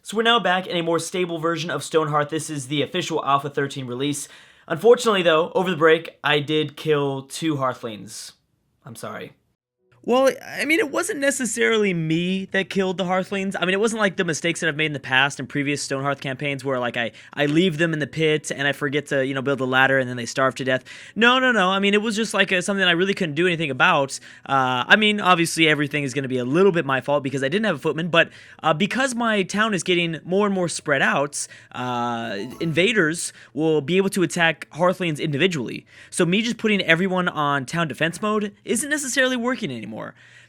So we're now back in a more stable version of Stonehearth. This is the official Alpha 13 release. Unfortunately, though, over the break, I did kill 2 hearthlings. I'm sorry. Well, I mean, it wasn't necessarily me that killed the Hearthlings. I mean, it wasn't like the mistakes that I've made in the past in previous Stonehearth campaigns where, like, I leave them in the pit and I forget to, build a ladder and then they starve to death. No, no, no. I mean, it was just like something I really couldn't do anything about. I mean, obviously, everything is going to be a little bit my fault because I didn't have a footman, but because my town is getting more and more spread out, invaders will be able to attack Hearthlings individually. So me just putting everyone on town defense mode isn't necessarily working anymore.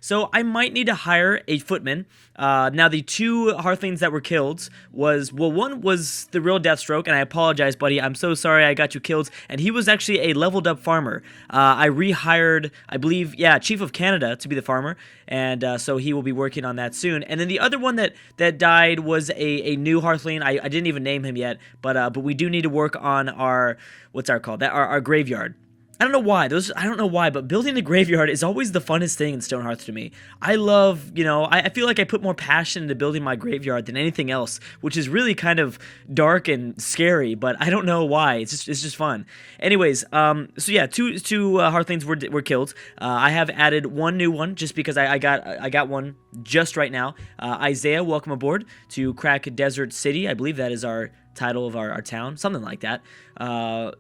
So I might need to hire a footman. Now the 2 hearthlings that were killed one was the real Deathstroke, and I apologize, buddy. I'm so sorry I got you killed. And he was actually a leveled up farmer. I rehired, I believe, Chief of Canada to be the farmer, and so he will be working on that soon. And then the other one that died was a new hearthling. I didn't even name him yet, but we do need to work on our our graveyard. I don't know why, but building a graveyard is always the funnest thing in Stonehearth to me. I love, I feel like I put more passion into building my graveyard than anything else, which is really kind of dark and scary, but I don't know why. It's just fun. Anyways, so yeah, two Hearthlings were killed. I have added one new one just because I got one just right now. Isaiah, welcome aboard to Crack Desert City. I believe that is our title of our town, something like that.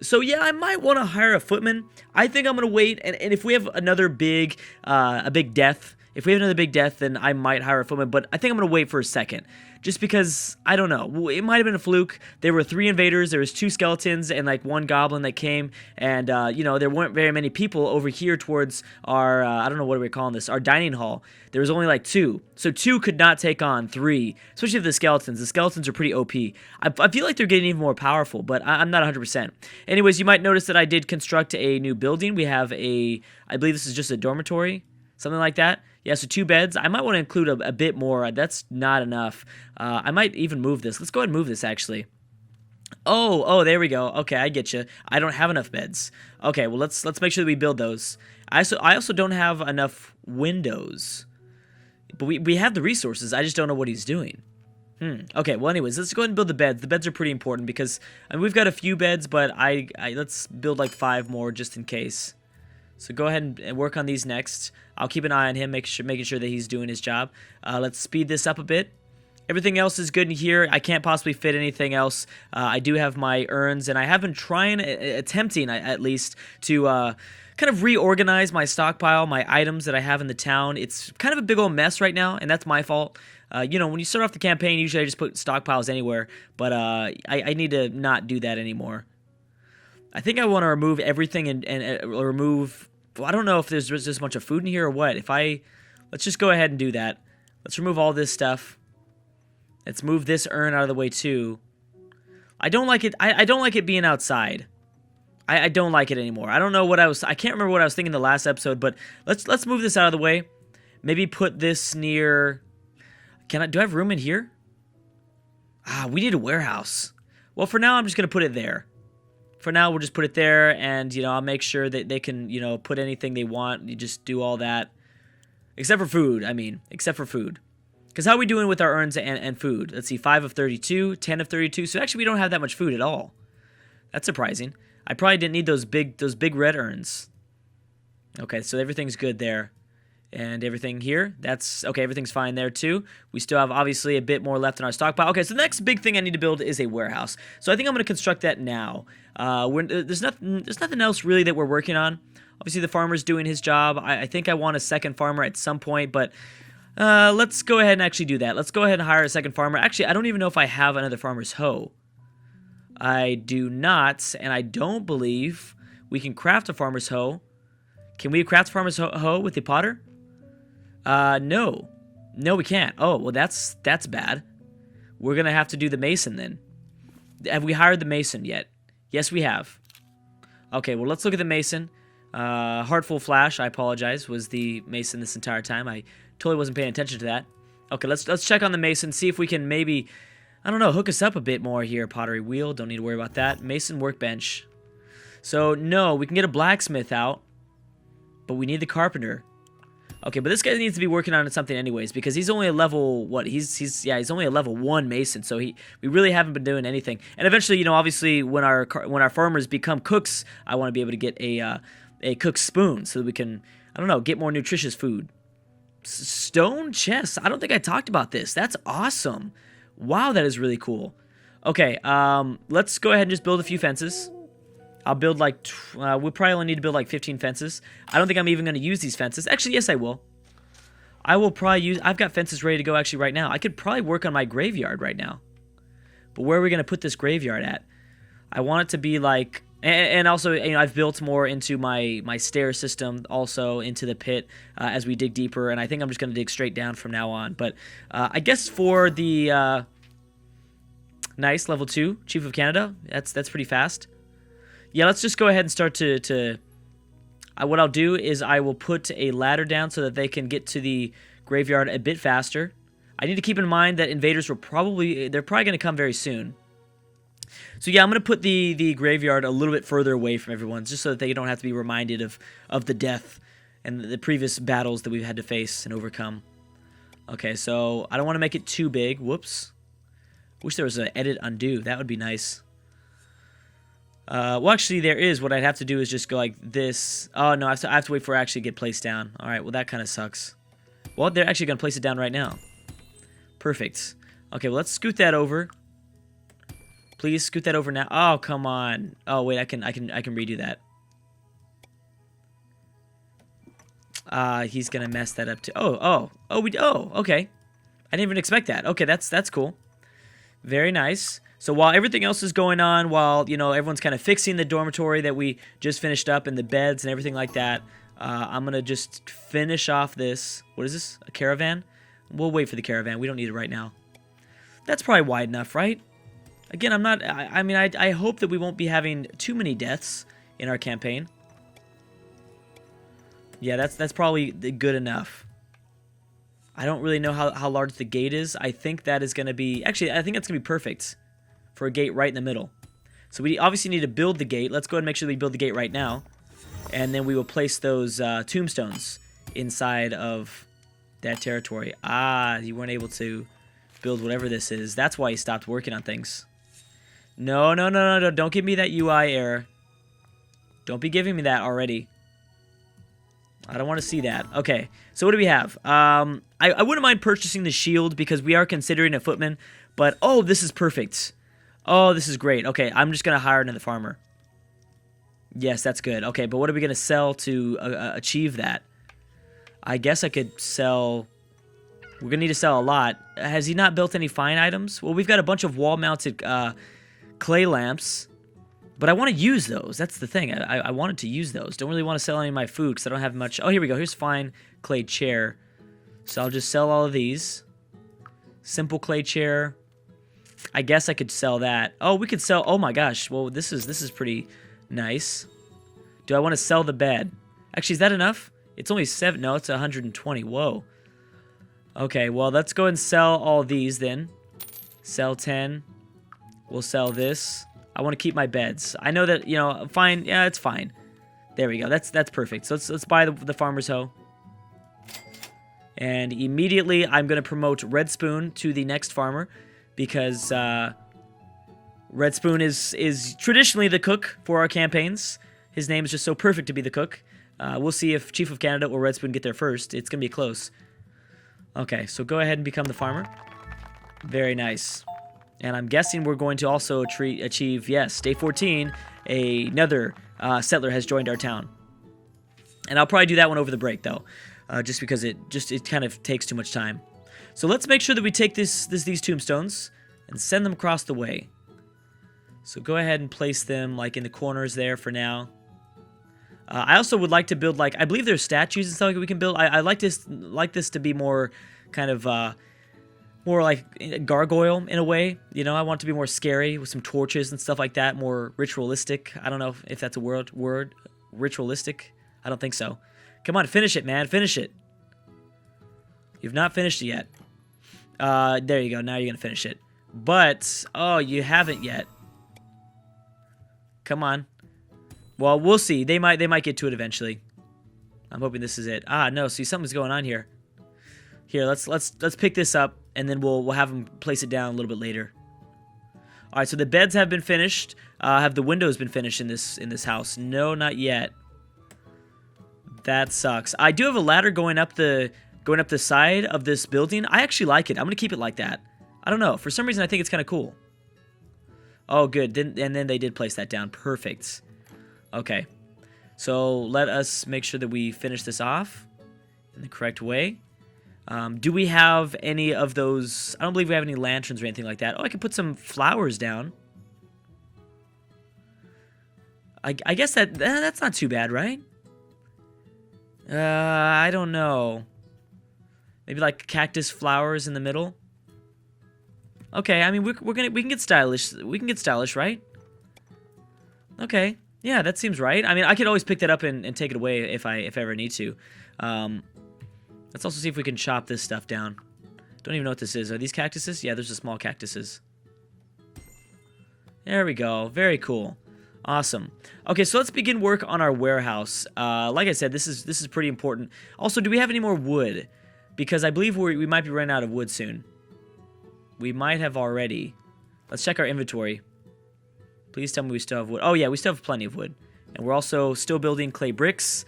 So yeah, I might want to hire a footman. I think I'm gonna wait, and if we have another big death, then I might hire a footman, but I think I'm gonna wait for a second. Just because, I don't know, it might have been a fluke. There were 3 invaders, there was 2 skeletons, and like 1 goblin that came, and there weren't very many people over here towards our, I don't know what we're calling this, our dining hall. There was only like 2. So 2 could not take on 3, especially the skeletons. The skeletons are pretty OP. I feel like they're getting even more powerful, but I'm not 100%. Anyways, you might notice that I did construct a new building. We have I believe this is just a dormitory, something like that. Yeah, so 2 beds. I might want to include a bit more. That's not enough. I might even move this. Let's go ahead and move this, actually. Oh, there we go. Okay, I get you. I don't have enough beds. Okay, well, let's make sure that we build those. I also don't have enough windows. But we have the resources. I just don't know what he's doing. Okay, well, anyways, let's go ahead and build the beds. The beds are pretty important because we've got a few beds, but let's build like 5 more just in case. So go ahead and work on these next. I'll keep an eye on him, making sure that he's doing his job. Let's speed this up a bit. Everything else is good in here. I can't possibly fit anything else. I do have my urns, and I have been attempting at least to kind of reorganize my stockpile, my items that I have in the town. It's kind of a big old mess right now, and that's my fault. When you start off the campaign, usually I just put stockpiles anywhere, but I need to not do that anymore. I think I want to remove everything and remove... Well, I don't know if there's just a bunch of food in here or what. Let's just go ahead and do that. Let's remove all this stuff. Let's move this urn out of the way too. I don't like it. I don't like it being outside. I don't like it anymore. I don't know what I can't remember what I was thinking the last episode, but let's move this out of the way. Maybe put this near... do I have room in here? We need a warehouse. Well, for now, I'm just going to put it there. For now, we'll just put it there, and, I'll make sure that they can, put anything they want. You just do all that. Except for food, except for food. Because how are we doing with our urns and food? Let's see, 5 of 32, 10 of 32. So actually, we don't have that much food at all. That's surprising. I probably didn't need those big red urns. Okay, so everything's good there. And everything here, okay, everything's fine there too. We still have, obviously, a bit more left in our stockpile. Okay, so the next big thing I need to build is a warehouse. So I think I'm going to construct that now. There's nothing else really that we're working on. Obviously, the farmer's doing his job. I think I want a second farmer at some point, but let's go ahead and actually do that. Let's go ahead and hire a second farmer. Actually, I don't even know if I have another farmer's hoe. I do not, and I don't believe we can craft a farmer's hoe. Can we craft a farmer's hoe with the potter? No. No, we can't. Oh, well, that's bad. We're going to have to do the mason then. Have we hired the mason yet? Yes, we have. Okay, well, let's look at the mason. Heartful Flash, I apologize, was the mason this entire time. I totally wasn't paying attention to that. Okay, let's check on the mason, see if we can maybe, I don't know, hook us up a bit more here. Pottery wheel, don't need to worry about that. Mason workbench. So, no, we can get a blacksmith out, but we need the carpenter. Okay, but this guy needs to be working on something anyways, because he's only a level, what, he's only a level 1 mason, so we really haven't been doing anything. And eventually, you know, obviously when our farmers become cooks, I want to be able to get a cook's spoon so that we can, I don't know, get more nutritious food. Stone chests. I don't think I talked about this. That's awesome. Wow, that is really cool. Okay, let's go ahead and just build a few fences. I'll build like, we'll probably only need to build like 15 fences. I don't think I'm even going to use these fences. Actually, yes, I will. I will probably use, I've got fences ready to go actually right now. I could probably work on my graveyard right now. But where are we going to put this graveyard at? I want it to be like, and also, you know, I've built more into my stair system, also into the pit as we dig deeper. And I think I'm just going to dig straight down from now on. But I guess for the, nice, level 2, Chief of Canada, that's pretty fast. Yeah, let's just go ahead and start to what I'll do is I will put a ladder down so that they can get to the graveyard a bit faster. I need to keep in mind that invaders they're probably going to come very soon. So yeah, I'm going to put the graveyard a little bit further away from everyone, just so that they don't have to be reminded of the death and the previous battles that we've had to face and overcome. Okay, so I don't want to make it too big. Whoops. Wish there was an edit undo. That would be nice. Well, actually, there is. What I'd have to do is just go like this. Oh, no, I have to wait for it to actually get placed down. All right, well, that kind of sucks. Well, they're actually going to place it down right now. Perfect. Okay, well, let's scoot that over. Please scoot that over now. Oh, come on. Oh, wait, I can redo that. He's going to mess that up too. Oh, okay. I didn't even expect that. Okay, that's cool. Very nice. So while everything else is going on, while, you know, everyone's kind of fixing the dormitory that we just finished up and the beds and everything like that, I'm going to just finish off this. What is this? A caravan? We'll wait for the caravan. We don't need it right now. That's probably wide enough, right? Again, I hope that we won't be having too many deaths in our campaign. Yeah, that's probably good enough. I don't really know how large the gate is. I think that is going to be... Actually, I think that's going to be perfect for a gate right in the middle. So we obviously need to build the gate. Let's go ahead and make sure we build the gate right now. And then we will place those tombstones inside of that territory. Ah, you weren't able to build whatever this is. That's why you stopped working on things. No. Don't give me that UI error. Don't be giving me that already. I don't want to see that. Okay, so what do we have? I wouldn't mind purchasing the shield because we are considering a footman. But, oh, this is perfect. Oh, this is great. Okay, I'm just going to hire another farmer. Yes, that's good. Okay, but what are we going to sell to achieve that? I guess I could sell... We're going to need to sell a lot. Has he not built any fine items? Well, we've got a bunch of wall-mounted clay lamps. But I want to use those. That's the thing. I wanted to use those. Don't really want to sell any of my food because I don't have much. Oh, here we go. Here's fine clay chair. So I'll just sell all of these. Simple clay chair. I guess I could sell that. Oh, we could sell... Oh my gosh. Well, this is pretty nice. Do I want to sell the bed? Actually, is that enough? It's only 7. No, it's 120. Whoa. Okay, well, let's go and sell all these then. Sell 10. We'll sell this. I want to keep my beds. I know that, you know, fine. Yeah, it's fine. There we go. That's perfect. So let's buy the farmer's hoe. And immediately I'm going to promote Red Spoon to the next farmer because Red Spoon is traditionally the cook for our campaigns. His name is just so perfect to be the cook. We'll see if Chief of Canada or Red Spoon get there first. It's going to be close. Okay, so go ahead and become the farmer. Very nice. And I'm guessing we're going to also achieve, yes, day 14, another settler has joined our town. And I'll probably do that one over the break, though, just because it kind of takes too much time. So let's make sure that we take these tombstones and send them across the way. So go ahead and place them like in the corners there for now. I also would like to build I believe there's statues and stuff like we can build. I like this to be more kind of more like gargoyle in a way. You know, I want it to be more scary with some torches and stuff like that, more ritualistic. I don't know if that's a word, ritualistic. I don't think so. Come on, finish it, man, finish it. You've not finished it yet. There you go. Now you're gonna finish it. But oh, you haven't yet. Come on. Well, we'll see. They might get to it eventually. I'm hoping this is it. Ah, no, see, something's going on here. Here, let's pick this up, and then we'll have them place it down a little bit later. All right, so the beds have been finished. Have the windows been finished in this house? No, not yet. That sucks. I do have a ladder going up the side of this building. I actually like it. I'm gonna keep it like that. I don't know. For some reason, I think it's kind of cool. Oh, good. And then they did place that down. Perfect. Okay. So let us make sure that we finish this off in the correct way. Do we have any of those? I don't believe we have any lanterns or anything like that. Oh, I could put some flowers down. I guess that's not too bad, right? I don't know. Maybe like cactus flowers in the middle. Okay, I mean we can get stylish. We can get stylish, right? Okay, yeah, that seems right. I mean, I could always pick that up and take it away if I ever need to. Let's also see if we can chop this stuff down. Don't even know what this is. Are these cactuses? Yeah, there's the small cactuses. There we go. Very cool. Awesome. Okay, so let's begin work on our warehouse. Like I said, this is pretty important. Also, do we have any more wood? Because I believe we might be running out of wood soon. We might have already. Let's check our inventory. Please tell me we still have wood. Oh yeah, we still have plenty of wood. And we're also still building clay bricks.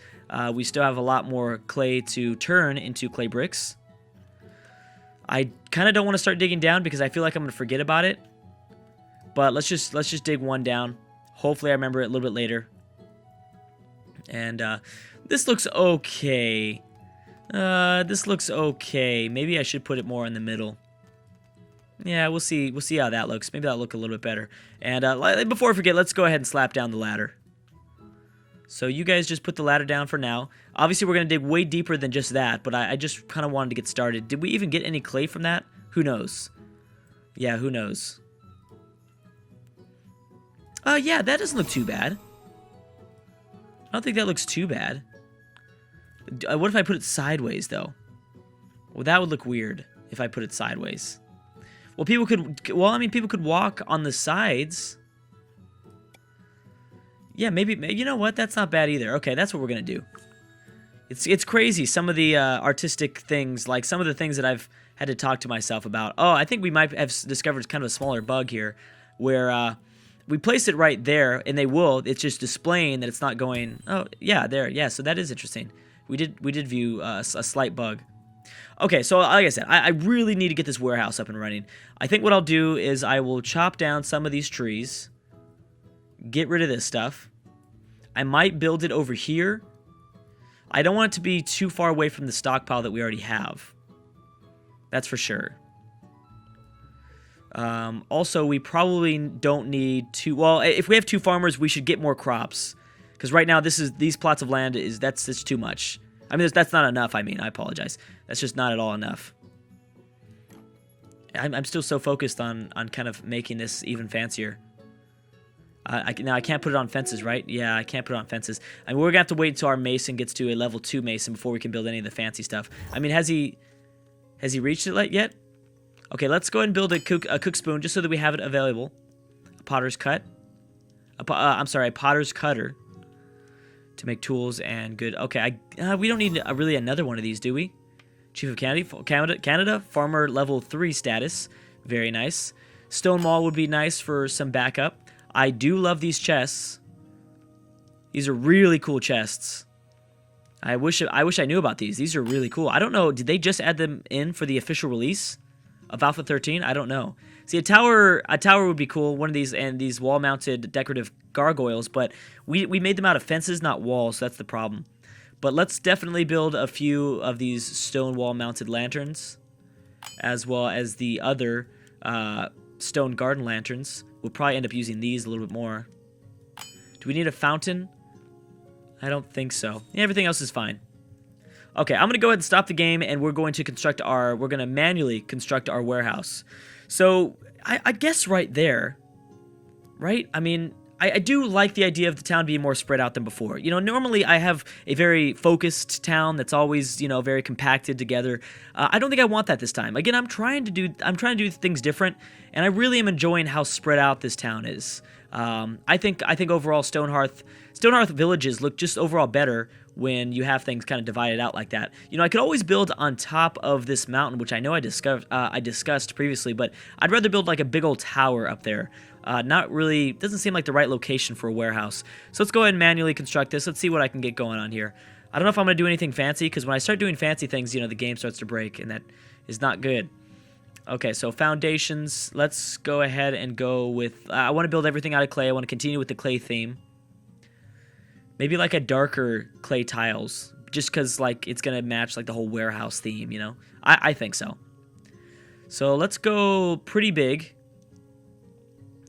We still have a lot more clay to turn into clay bricks. I kind of don't want to start digging down because I feel like I'm going to forget about it. But let's just dig one down. Hopefully I remember it a little bit later. And this looks okay. This looks okay. Maybe I should put it more in the middle. Yeah, we'll see. We'll see how that looks. Maybe that'll look a little bit better. And before I forget, let's go ahead and slap down the ladder. So you guys just put the ladder down for now. Obviously, we're going to dig way deeper than just that, but I just kind of wanted to get started. Did we even get any clay from that? Who knows? Yeah, who knows? Yeah, that doesn't look too bad. I don't think that looks too bad. What if I put it sideways, though? Well, that would look weird if I put it sideways. Well, people could walk on the sides. Yeah, maybe, you know what? That's not bad either. Okay, that's what we're going to do. It's crazy, some of the artistic things, like some of the things that I've had to talk to myself about. Oh, I think we might have discovered kind of a smaller bug here, where we place it right there, and it's just displaying that it's not going, oh, yeah, there, yeah, so that is interesting. We did view a slight bug. Okay, so like I said, I really need to get this warehouse up and running. I think what I'll do is I will chop down some of these trees, get rid of this stuff. I might build it over here. I don't want it to be too far away from the stockpile that we already have. That's for sure. Also, we probably don't need to... Well, if we have 2 farmers, we should get more crops. Because right now, these plots of land, that's too much. I mean, that's not enough, I apologize. That's just not at all enough. I'm still so focused on kind of making this even fancier. Now, I can't put it on fences, right? Yeah, I can't put it on fences. I mean, we're going to have to wait until our mason gets to a level 2 mason before we can build any of the fancy stuff. I mean, has he reached it yet? Okay, let's go ahead and build a cook spoon just so that we have it available. A potter's cut. A potter's cutter to make tools and good. Okay, we don't need really another one of these, do we? Chief of Canada, farmer level 3 status. Very nice. Stone wall would be nice for some backup. I do love these chests. These are really cool chests. I wish I knew about these. These are really cool. I don't know. Did they just add them in for the official release of Alpha 13? I don't know. See, a tower would be cool. One of these, and these wall-mounted decorative gargoyles. But we made them out of fences, not walls. So that's the problem. But let's definitely build a few of these stone wall-mounted lanterns, as well as the other stone garden lanterns. We'll probably end up using these a little bit more. Do we need a fountain? I don't think so. Yeah, everything else is fine. Okay, I'm going to go ahead and stop the game, and we're going to manually construct our warehouse. So, I guess right there, right? I mean, I do like the idea of the town being more spread out than before. You know, normally I have a very focused town that's always, you know, very compacted together. I don't think I want that this time. Again, I'm trying to do things different, and I really am enjoying how spread out this town is. I think overall Stonehearth villages look just overall better when you have things kind of divided out like that. You know, I could always build on top of this mountain, which I know I discussed previously, but I'd rather build like a big old tower up there. Not really, doesn't seem like the right location for a warehouse. So let's go ahead and manually construct this. Let's see what I can get going on here. I don't know if I'm going to do anything fancy, because when I start doing fancy things, you know, the game starts to break, and that is not good. Okay, so foundations, let's go ahead and go with, I want to build everything out of clay. I want to continue with the clay theme. Maybe like a darker clay tiles, just because like it's going to match like the whole warehouse theme, you know? I think so. So let's go pretty big.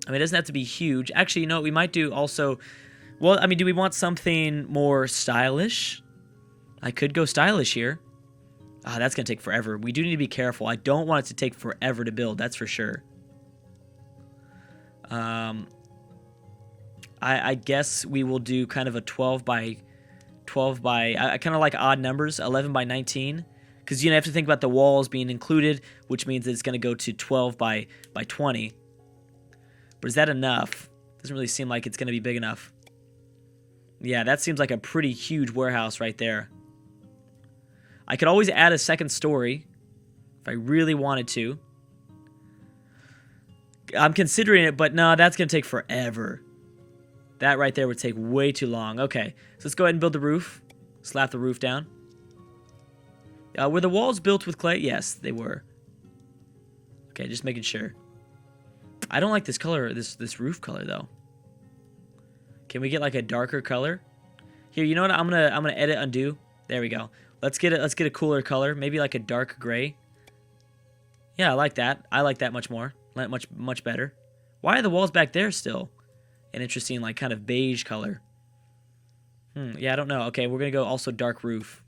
I mean, it doesn't have to be huge. Actually, you know what we might do also, well, I mean, do we want something more stylish? I could go stylish here. That's going to take forever. We do need to be careful. I don't want it to take forever to build, that's for sure. I guess we will do kind of a 12 by... I kind of like odd numbers, 11 by 19. Because, you know, you have to think about the walls being included, which means it's going to go to 12 by 20. But is that enough? Doesn't really seem like it's going to be big enough. Yeah, that seems like a pretty huge warehouse right there. I could always add a second story if I really wanted to. I'm considering it, but no, that's going to take forever. That right there would take way too long. Okay, so let's go ahead and build the roof. Slap the roof down. Were the walls built with clay? Yes, they were. Okay, just making sure. I don't like this color, this roof color though. Can we get like a darker color? Here, you know what? I'm gonna edit, undo. There we go. Let's get a cooler color, maybe like a dark gray. Yeah, I like that. I like that much more. Much better. Why are the walls back there still? An interesting, like, kind of beige color. Yeah, I don't know. Okay, we're gonna go also dark roof.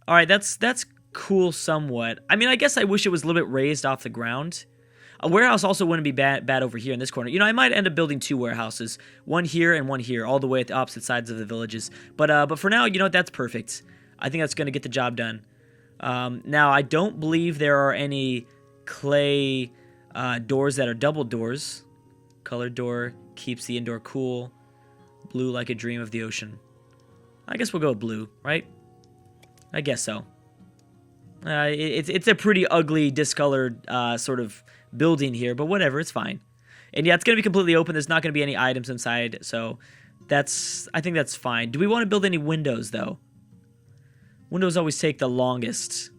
All right, that's cool somewhat. I mean, I guess I wish it was a little bit raised off the ground. A warehouse also wouldn't be bad over here in this corner. You know, I might end up building 2 warehouses. One here and one here, all the way at the opposite sides of the villages. But for now, you know what? That's perfect. I think that's going to get the job done. Now, I don't believe there are any clay doors that are double doors. Colored door keeps the indoor cool. Blue like a dream of the ocean. I guess we'll go with blue, right? I guess so. It's a pretty ugly, discolored sort of building here, but whatever, it's fine. And yeah, it's going to be completely open. There's not going to be any items inside, so I think that's fine. Do we want to build any windows, though? Windows always take the longest.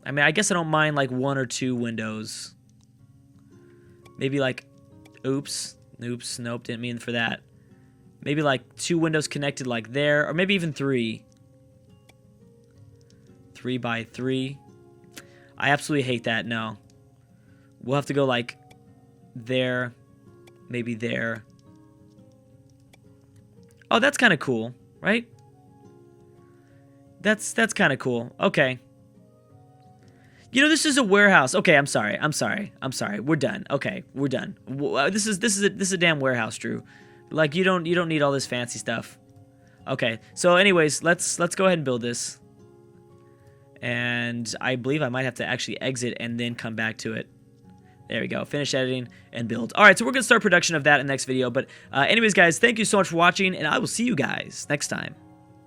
I mean, I guess I don't mind, like, 1 or 2 windows. Maybe, like, oops, nope, didn't mean for that. Maybe, like, 2 windows connected, like, there, or maybe even 3. 3 by 3. I absolutely hate that, no. We'll have to go, like, there, maybe there. Oh, that's kind of cool, right? That's kind of cool. Okay. You know, this is a warehouse. Okay, I'm sorry. We're done. Okay, we're done. This is a damn warehouse, Drew. Like, you don't need all this fancy stuff. Okay. So anyways, let's go ahead and build this. And I believe I might have to actually exit and then come back to it. There we go. Finish editing and build. All right, so we're going to start production of that in the next video. But anyways, guys, thank you so much for watching, and I will see you guys next time.